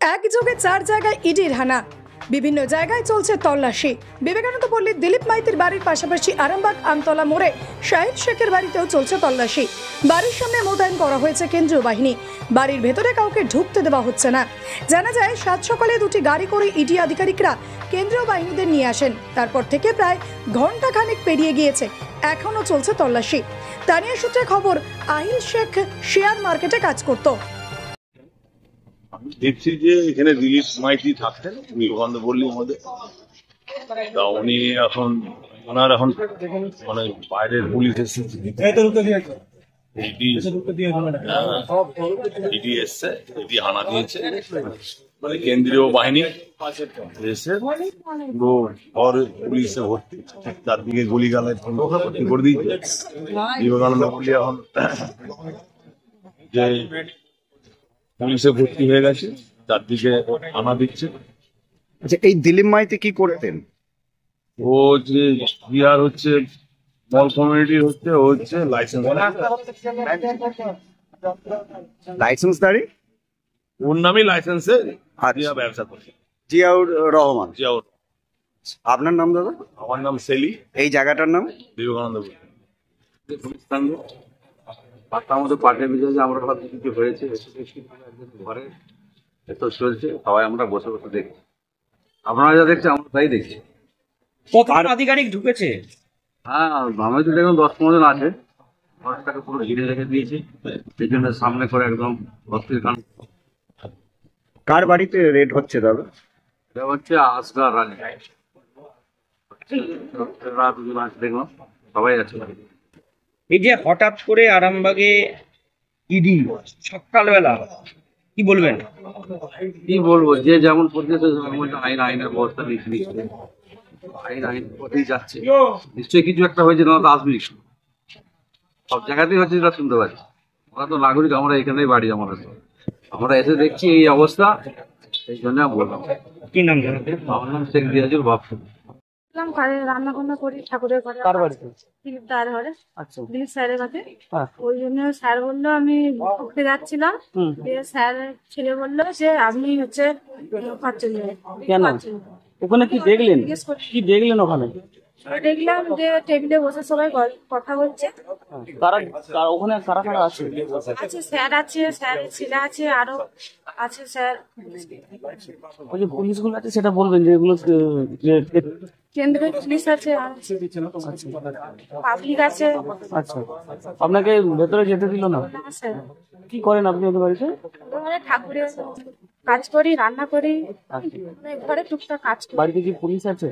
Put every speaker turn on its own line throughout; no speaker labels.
একযোগে 4 জায়গায় ইডির হানা, বিভিন্ন জায়গায় চলছে তল্লাশি। বিবেকানন্দ পল্লীর দিলীপ মাইতির বাড়ির পাশাপাশি আরামবাগ আমতলা মোড়ে শাহিদ শেখের বাড়িতেও চলছে তল্লাশি। বাড়ির সামনে মোতায়েন করা হয়েছে কেন্দ্রীয় বাহিনী। বাড়ির ভেতরে কাউকে ঢুকতে দেওয়া হচ্ছে না। জানা যায় সাত সকালে 2টি গাড়ি করে ইডি আধিকারিকরা কেন্দ্রীয় বাহিনীদের নিয়ে আসেন। তারপর থেকে প্রায় ঘন্টাখানেক পেরিয়ে গিয়েছে, এখনো চলছে তল্লাশি। স্থানীয় সূত্রে খবর, আহিল শেখ শেয়ার মার্কেটে কাজ করত।
দেখছি যে এখানে দিলীপ মাইতি থাকতেন বিবেকানন্দ পল্লীর মধ্যে। তা উনি এখন ওনার এখন মানে বাইরের পুলিশ এসেছে, ইডি এসছে, ইডি হানা দিয়েছে, মানে কেন্দ্রীয় বাহিনী এসে পুরো ঘর পুলিশে ভর্তি, চারদিকে গুলি গালায় ভর্তি করে দিয়েছে। বিবেকানন্দ পল্লী এখন যে পুলিশে ভর্তি হয়ে গেছে, চারদিকে আনা দিচ্ছে।
আচ্ছা, এই দিলীপ মাইতি কি করতেন?
ও যে বিহার হচ্ছে স্মল কমিউনিটির হচ্ছে, ও হচ্ছে
লাইসেন্সদারি,
ওর নামই লাইসেন্সে ব্যবসা করছে।
জিয়াউর রহমান।
জিয়াউর।
আপনার নাম দাদা?
আমার নাম সেলি।
এই জায়গাটার নাম
বিবেকানন্দ।
পাট্টার মধ্যে পাটের বিষয়ে আমরা ভাবছি কিছু হয়েছে, ঘরে এত চলছে, সবাই আমরা বসে বসে দেখছি। আপনারা যা দেখছি আমরা তাই দেখছি।
কত আধিকারিক ঢুকেছে?
হ্যাঁ, আমি তো দেখুন 10-15 জন আছে। ঘরটাকে পুরো ঘিরে রেখে দিয়েছি, সেই জন্য সামনে করে একদম ভর্তির কারণ।
কার বাড়িতে রেড হচ্ছে দাদা?
এটা হচ্ছে আসগার রানী, দুজন আছে দেখলাম, সবাই আছে।
এই যে হঠাৎ করে আরামবাগে ইডি সকালবেলা, কি বলবেন?
কি বলবো, যে যেমন পদ্ধতি আইনের ব্যবস্থা নিচ্ছে, আইন পথেই যাচ্ছে। নিশ্চয়ই কিছু একটা হয়েছে, না তো আসবেই। সব জায়গাতেই হচ্ছে, যেটা শুনতে পাচ্ছি। আমরা তো নাগরিক, আমরা এখানেই বাড়ি, আমাদের আমরা এসে দেখছি এই অবস্থা, এই জন্য বললাম।
কি নাম?
আমার নাম শেখ দিয়াজুল বাপু।
রান্না বান্না করি ঠাকুরের ঘরে।
কার বাড়িতে?
দিলীপ দার ঘরে।
আচ্ছা,
দিলীপ স্যারের কাছে।
হ্যাঁ।
ওই জন্য স্যার বললো আমি ঘুরতে যাচ্ছিলাম, স্যার ছেলে বললো যে আপনি হচ্ছে
কেন? ওখানে কি দেখলেন? কি দেখলেন ওখানে?
দেখলাম যে টেবিলে বসে সবাই কথা বলছে।
ওখানে কারা কারা আছে?
আছে স্যার আছে, স্যারের ছেলে আছে, আরো আছে স্যার।
ওই যে পুলিশগুলো আছে সেটা বলবেন, যে এগুলো
কেন্দ্রের পুলিশ আছে, পাবলিক আছে।
আচ্ছা, আপনাকে ভেতরে যেতে দিল না?
স্যার,
কি করেন আপনি ওদের বাড়িতে?
ঠাকুরের কাজ করি, রান্না করি, ঘরে টুকটাক কাজ করি।
বাড়িতে কি পুলিশ আছে?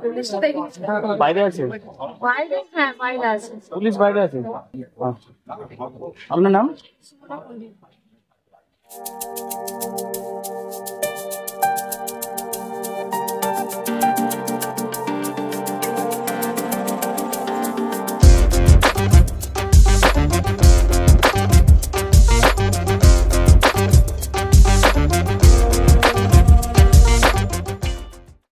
পুলিশ তো দেখিনি।
বাইরে আছে?
বাইরে, হ্যাঁ বাইরে আছে।
পুলিশ বাইরে আছে। আপনার নাম?
সুমনা পণ্ডিত।